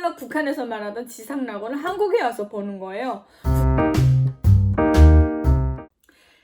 내가 북한에서 말하던 지상낙원을 한국에 와서 보는 거예요.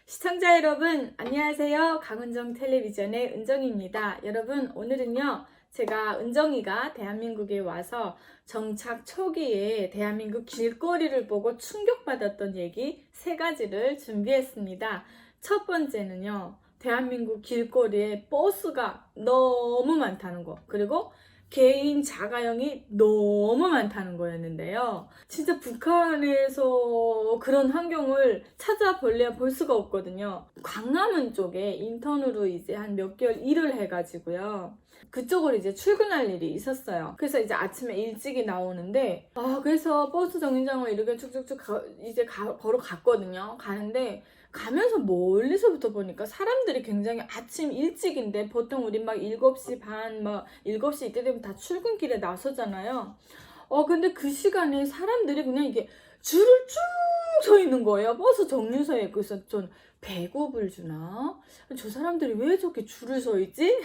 시청자 여러분 안녕하세요. 강은정 텔레비전의 은정입니다. 여러분 오늘은요 제가 은정이가 대한민국에 와서 정착 초기에 대한민국 길거리를 보고 충격받았던 얘기 3가지를 준비했습니다. 첫 번째는요 대한민국 길거리에 버스가 너무 많다는 거, 그리고 개인 자가용이 너무 많다는 거였는데요. 진짜 북한에서 그런 환경을 찾아볼래야 볼 수가 없거든요. 광화문 쪽에 인턴으로 이제 한 몇 개월 일을 해가지고요. 그쪽으로 이제 출근할 일이 있었어요. 그래서 이제 아침에 일찍이 나오는데, 그래서 버스 정류장을 이렇게 쭉쭉쭉 걸어갔거든요. 가는데, 가면서 멀리서부터 보니까 사람들이 굉장히 아침 일찍인데, 보통 우리 막 7시 반, 7시 이때 되면 다 출근길에 나서잖아요. 근데 그 시간에 사람들이 그냥 이게 줄을 쭉 서 있는 거예요. 버스 정류소에. 그래서 전 배급을 주나? 저 사람들이 왜 저렇게 줄을 서 있지?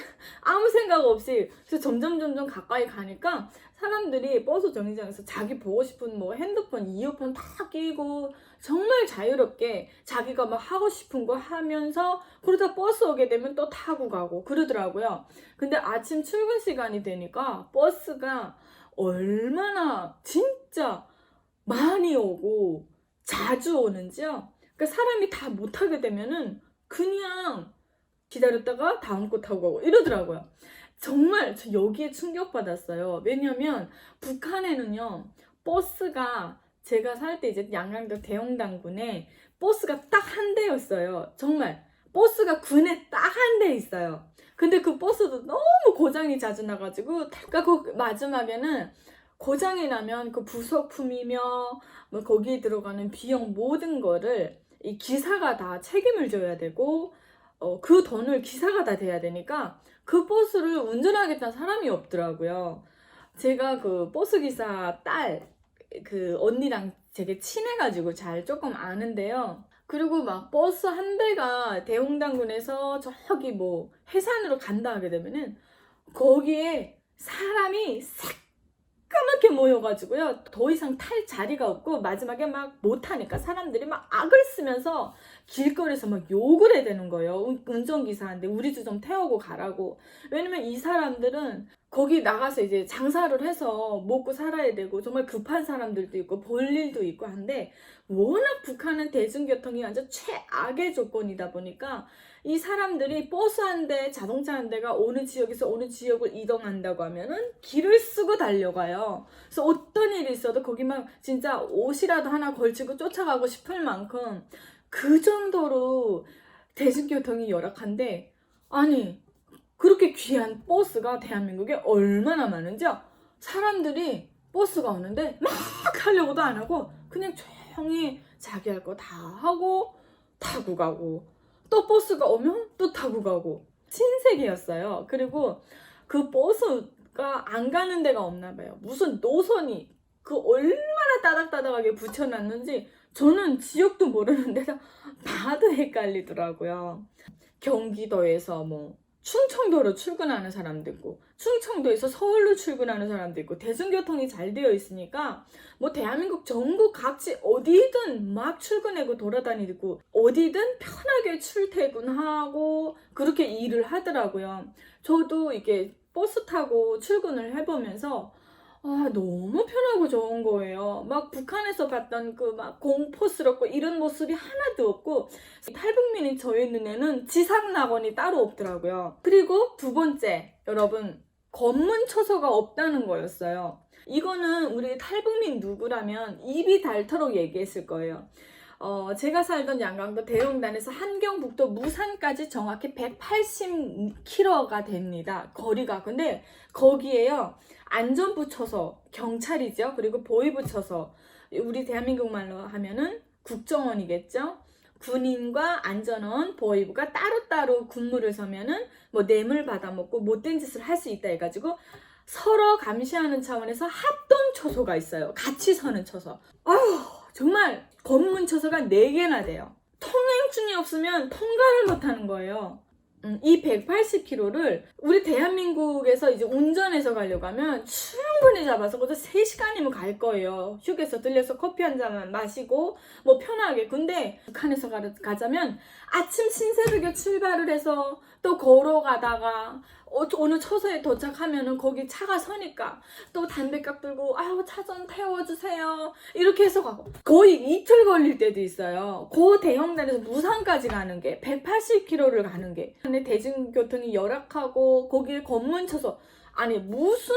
아무 생각 없이. 그래서 점점 가까이 가니까 사람들이 버스 정류장에서 자기 보고 싶은 뭐 핸드폰, 이어폰 다 끼고 정말 자유롭게 자기가 막 하고 싶은 거 하면서, 그러다 버스 오게 되면 또 타고 가고 그러더라고요. 근데 아침 출근 시간이 되니까 버스가 얼마나 진짜 많이 오고 자주 오는지요. 그러니까 사람이 다 못 타게 되면은 그냥 기다렸다가 다음 거 타고 가고 이러더라고요. 정말 저 여기에 충격받았어요. 왜냐면 북한에는요 버스가, 제가 살 때 이제 양양도 대용당군에 버스가 딱 한 대였어요. 정말 버스가 군에 딱 한 대 있어요. 근데 그 버스도 너무 고장이 자주 나가지고, 그러니까 그 마지막에는 고장이 나면 그 부속품이며 뭐 거기에 들어가는 비용 모든 거를 이 기사가 다 책임을 져야 되고, 그 돈을 기사가 다 대야 되니까 그 버스를 운전하겠다는 사람이 없더라고요. 제가 그 버스 기사 딸 그 언니랑 되게 친해가지고 잘 조금 아는데요. 그리고 막 버스 한 대가 대홍당군에서 저기 뭐 해산으로 간다 하게 되면은 거기에 사람이 새까맣게 모여가지고요. 더 이상 탈 자리가 없고 마지막에 막 못하니까 사람들이 막 악을 쓰면서 길거리에서 막 욕을 해야 되는 거예요. 운전기사한테 우리도 좀 태우고 가라고. 왜냐면 이 사람들은 거기 나가서 이제 장사를 해서 먹고 살아야 되고 정말 급한 사람들도 있고 볼 일도 있고 한데, 워낙 북한은 대중교통이 완전 최악의 조건이다 보니까 이 사람들이 버스 한 대, 자동차 한 대가 어느 지역에서 어느 지역을 이동한다고 하면은 길을 쓰고 달려가요. 그래서 어떤 일이 있어도 거기 막 진짜 옷이라도 하나 걸치고 쫓아가고 싶을 만큼 그 정도로 대중교통이 열악한데, 아니 그렇게 귀한 버스가 대한민국에 얼마나 많은지요. 사람들이 버스가 오는데 막 하려고도 안 하고 그냥 조용히 자기 할 거 다 하고 타고 가고, 또 버스가 오면 또 타고 가고, 친세계였어요. 그리고 그 버스가 안 가는 데가 없나 봐요. 무슨 노선이 그 얼마나 따닥따닥하게 붙여놨는지 저는 지역도 모르는 데서 다들 헷갈리더라고요. 경기도에서 뭐 충청도로 출근하는 사람도 있고, 충청도에서 서울로 출근하는 사람도 있고, 대중교통이 잘 되어 있으니까 뭐 대한민국 전국 각지 어디든 막 출근하고 돌아다니고 어디든 편하게 출퇴근하고 그렇게 일을 하더라고요. 저도 이게 버스 타고 출근을 해보면서 너무 편하고 좋은 거예요. 막 북한에서 봤던 그 막 공포스럽고 이런 모습이 하나도 없고, 탈북민인 저희 눈에는 지상낙원이 따로 없더라고요. 그리고 두 번째, 여러분, 검문 초소가 없다는 거였어요. 이거는 우리 탈북민 누구라면 입이 닳도록 얘기했을 거예요. 제가 살던 양강도 대용단에서 한경북도 무산까지 정확히 180km가 됩니다. 거리가. 근데 거기에요 안전부 초소, 경찰이죠. 그리고 보위부 초소, 우리 대한민국 말로 하면은 국정원이겠죠. 군인과 안전원, 보위부가 따로따로 군무를 서면은 뭐 뇌물 받아먹고 못된 짓을 할 수 있다 해가지고 서로 감시하는 차원에서 합동 초소가 있어요. 같이 서는 초소. 정말 검문 초소가 4개나 돼요. 통행증이 없으면 통과를 못하는 거예요. 이 180km를 우리 대한민국에서 이제 운전해서 가려고 하면 충분히 잡아서 그것도 3시간이면 갈 거예요. 휴게소 들려서 커피 한 잔만 마시고 뭐 편하게. 근데 북한에서 가자면 아침 신새벽에 출발을 해서 또 걸어가다가 어느 처소에 도착하면은 거기 차가 서니까 또 담배깍 들고 아유 차 좀 태워주세요 이렇게 해서 가고 거의 이틀 걸릴 때도 있어요. 그 대형단에서 무산까지 가는 게 180km를 가는 게 근데 대중교통이 열악하고 거기에 검문쳐서 아니 무슨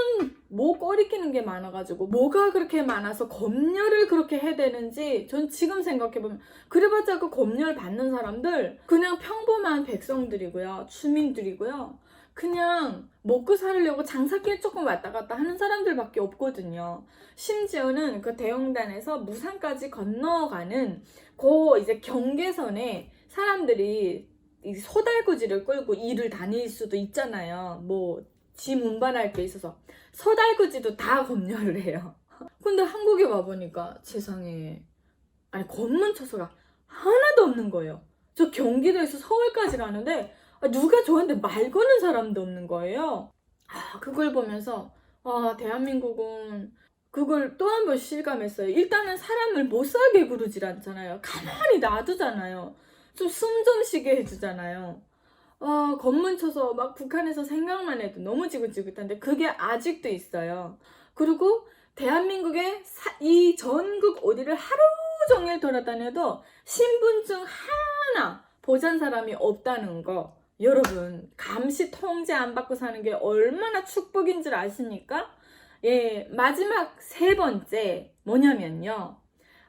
뭐 꺼리끼는 게 많아가지고 뭐가 그렇게 많아서 검열을 그렇게 해야 되는지 전 지금 생각해보면 그래봤자 그 검열 받는 사람들 그냥 평범한 백성들이고요 주민들이고요 그냥 먹고 살려고 장사길 조금 왔다 갔다 하는 사람들밖에 없거든요. 심지어는 그 대형단에서 무산까지 건너가는 그 이제 경계선에 사람들이 이 소달구지를 끌고 일을 다닐 수도 있잖아요. 뭐 짐 운반할 게 있어서 소달구지도 다 검열을 해요. 근데 한국에 와보니까 세상에 아니 검문처소가 하나도 없는 거예요. 저 경기도에서 서울까지 가는데 누가 저한테 말 거는 사람도 없는 거예요. 그걸 보면서 대한민국은 그걸 또 한 번 실감했어요. 일단은 사람을 못 살게 구르질 않잖아요. 가만히 놔두잖아요. 좀 숨 좀 쉬게 해주잖아요. 검문쳐서 막 북한에서 생각만 해도 너무 지긋지긋한데 그게 아직도 있어요. 그리고 대한민국의 이 전국 어디를 하루 종일 돌아다녀도 신분증 하나 보잔 사람이 없다는 거 여러분 감시 통제 안 받고 사는 게 얼마나 축복인 줄 아십니까? 예, 마지막 3번째 뭐냐면요.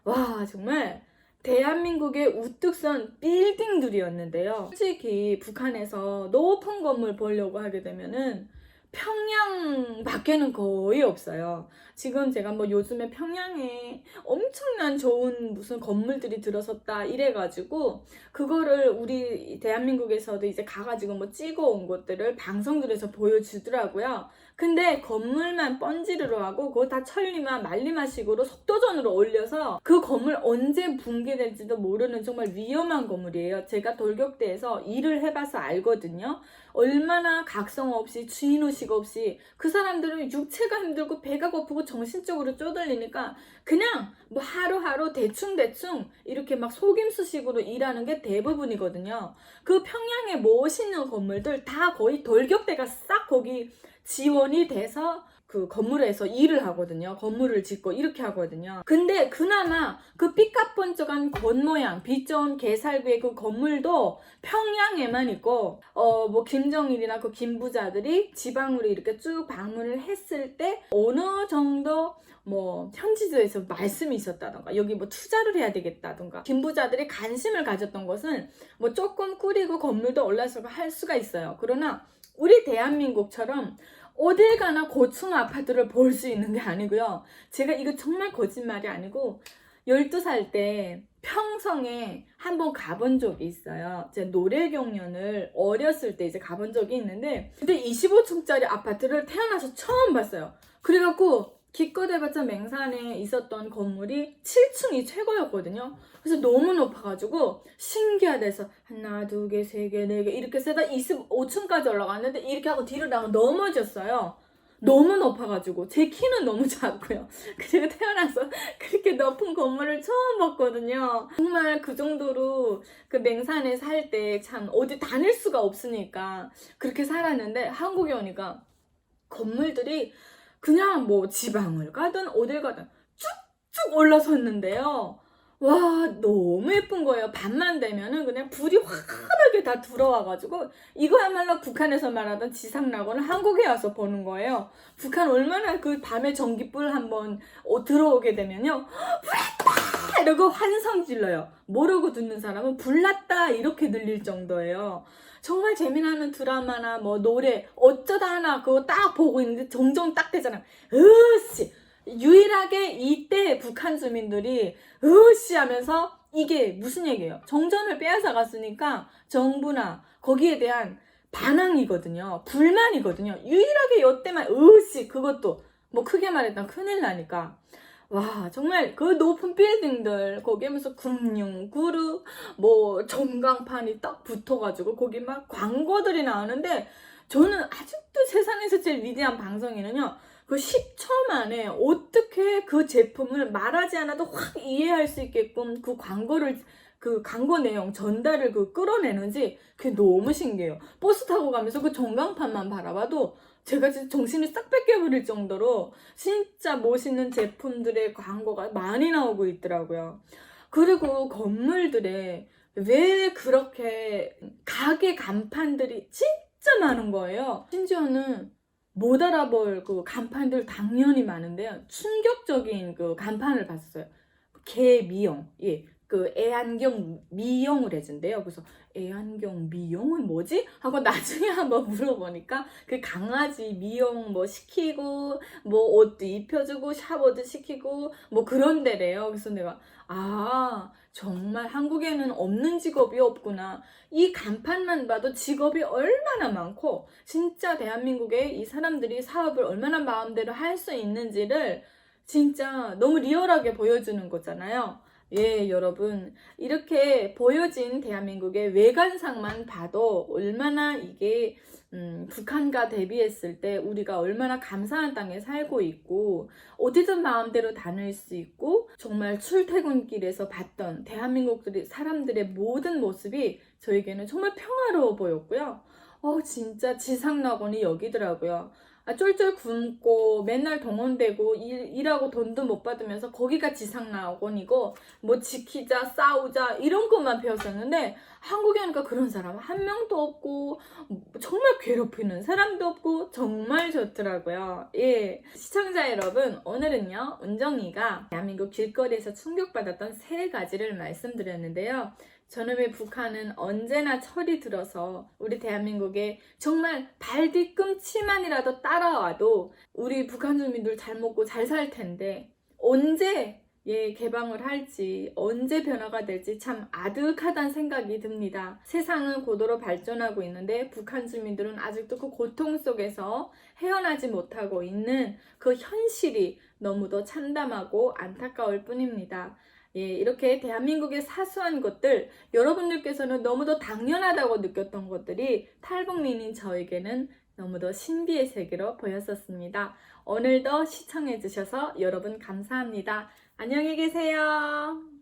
와 정말 대한민국의 우뚝 선 빌딩들이었는데요. 솔직히 북한에서 높은 건물 보려고 하게 되면은 평양 밖에는 거의 없어요. 지금 제가 뭐 요즘에 평양에 엄청난 좋은 무슨 건물들이 들어섰다 이래가지고 그거를 우리 대한민국에서도 이제 가가지고 뭐 찍어온 것들을 방송들에서 보여주더라고요. 근데 건물만 번지르르 하고 그거 다 천리만 말리마식으로 속도전으로 올려서 그 건물 언제 붕괴될지도 모르는 정말 위험한 건물이에요. 제가 돌격대에서 일을 해봐서 알거든요. 얼마나 각성 없이 주인의식 없이 그 사람들은 육체가 힘들고 배가 고프고 정신적으로 쪼들리니까 그냥 뭐 하루하루 대충대충 이렇게 막 속임수식으로 일하는 게 대부분이거든요. 그 평양의 멋있는 건물들 다 거의 돌격대가 싹 거기 지원이 돼서 그 건물에서 일을 하거든요. 건물을 짓고 이렇게 하거든요. 근데 그나마 그 삐까뻔쩍한 겉모양, 빛 좋은 개살구의 그 건물도 평양에만 있고 뭐 김정일이나 그 김부자들이 지방으로 이렇게 쭉 방문을 했을 때 어느 정도 뭐 현지도에서 말씀이 있었다던가 여기 뭐 투자를 해야 되겠다던가 김부자들이 관심을 가졌던 것은 뭐 조금 꾸리고 건물도 올라서고 할 수가 있어요. 그러나 우리 대한민국처럼 어딜 가나 고층 아파트를 볼 수 있는 게 아니고요. 제가 이거 정말 거짓말이 아니고 12살 때 평성에 한번 가본 적이 있어요. 제가 노래경연을 어렸을 때 이제 가본 적이 있는데 그때 25층짜리 아파트를 태어나서 처음 봤어요. 그래갖고 기껏 해봤자 맹산에 있었던 건물이 7층이 최고였거든요. 그래서 너무 높아가지고 신기하다 해서 하나, 두 개, 세 개, 네 개 이렇게 세다 25층까지 올라갔는데 이렇게 하고 뒤로 나가면 넘어졌어요. 너무 높아가지고 제 키는 너무 작고요. 제가 태어나서 그렇게 높은 건물을 처음 봤거든요. 정말 그 정도로 그 맹산에 살 때 참 어디 다닐 수가 없으니까 그렇게 살았는데 한국에 오니까 건물들이 그냥 뭐 지방을 가든 어딜 가든 쭉쭉 올라섰는데요. 와 너무 예쁜 거예요. 밤만 되면은 그냥 불이 환하게 다 들어와가지고 이거야말로 북한에서 말하던 지상낙원을 한국에 와서 보는 거예요. 북한 얼마나 그 밤에 전기불 한번 들어오게 되면요 불났다 이러고 환성 질러요. 모르고 듣는 사람은 불났다 이렇게 들릴 정도예요. 정말 재미나는 드라마나 뭐 노래 어쩌다 하나 그거 딱 보고 있는데 정정 딱 되잖아. 으씨 유일하게 이때 북한 주민들이 으씨 하면서 이게 무슨 얘기예요? 정전을 빼앗아 갔으니까 정부나 거기에 대한 반항이거든요. 불만이거든요. 유일하게 이때만 으씨 그것도 뭐 크게 말했던 큰일 나니까 와, 정말 그 높은 빌딩들, 거기에 무슨 금융그룹, 뭐, 전광판이 딱 붙어가지고, 거기 막 광고들이 나오는데, 저는 아직도 세상에서 제일 위대한 방송에는요, 그 10초 만에 어떻게 그 제품을 말하지 않아도 확 이해할 수 있게끔 그 광고를, 그 광고 내용 전달을 끌어내는지, 그게 너무 신기해요. 버스 타고 가면서 그 전광판만 바라봐도, 제가 진짜 정신이 싹 뺏겨버릴 정도로 진짜 멋있는 제품들의 광고가 많이 나오고 있더라고요. 그리고 건물들에 왜 그렇게 가게 간판들이 진짜 많은 거예요. 심지어는 못 알아볼 그 간판들 당연히 많은데요. 충격적인 그 간판을 봤어요. 개미용. 예. 그 애완경 미용을 해준대요. 그래서 애완경 미용은 뭐지? 하고 나중에 한번 물어보니까 그 강아지 미용 뭐 시키고 뭐 옷도 입혀주고 샤워도 시키고 뭐 그런 데래요. 그래서 내가 정말 한국에는 없는 직업이 없구나. 이 간판만 봐도 직업이 얼마나 많고 진짜 대한민국에 이 사람들이 사업을 얼마나 마음대로 할 수 있는지를 진짜 너무 리얼하게 보여주는 거잖아요. 예, 여러분. 이렇게 보여진 대한민국의 외관상만 봐도 얼마나 이게 북한과 대비했을 때 우리가 얼마나 감사한 땅에 살고 있고 어디든 마음대로 다닐 수 있고 정말 출퇴근길에서 봤던 대한민국들이 사람들의 모든 모습이 저에게는 정말 평화로워 보였고요. 진짜 지상낙원이 여기더라고요. 쫄쫄 굶고 맨날 동원되고 일하고 돈도 못 받으면서 거기가 지상낙원이고 뭐 지키자 싸우자 이런 것만 배웠었는데 한국에 오니까 그런 사람 한 명도 없고 정말 괴롭히는 사람도 없고 정말 좋더라고요. 예, 시청자 여러분, 오늘은요 은정이가 대한민국 길거리에서 충격받았던 3가지를 말씀드렸는데요. 저놈의 북한은 언제나 철이 들어서 우리 대한민국에 정말 발 뒤꿈치만이라도 따라와도 우리 북한 주민들 잘 먹고 잘 살 텐데 언제 개방을 할지 언제 변화가 될지 참 아득하다는 생각이 듭니다. 세상은 고도로 발전하고 있는데 북한 주민들은 아직도 그 고통 속에서 헤어나지 못하고 있는 그 현실이 너무도 참담하고 안타까울 뿐입니다. 이렇게 대한민국의 사소한 것들, 여러분들께서는 너무도 당연하다고 느꼈던 것들이 탈북민인 저에게는 너무도 신비의 세계로 보였었습니다. 오늘도 시청해주셔서 여러분 감사합니다. 안녕히 계세요.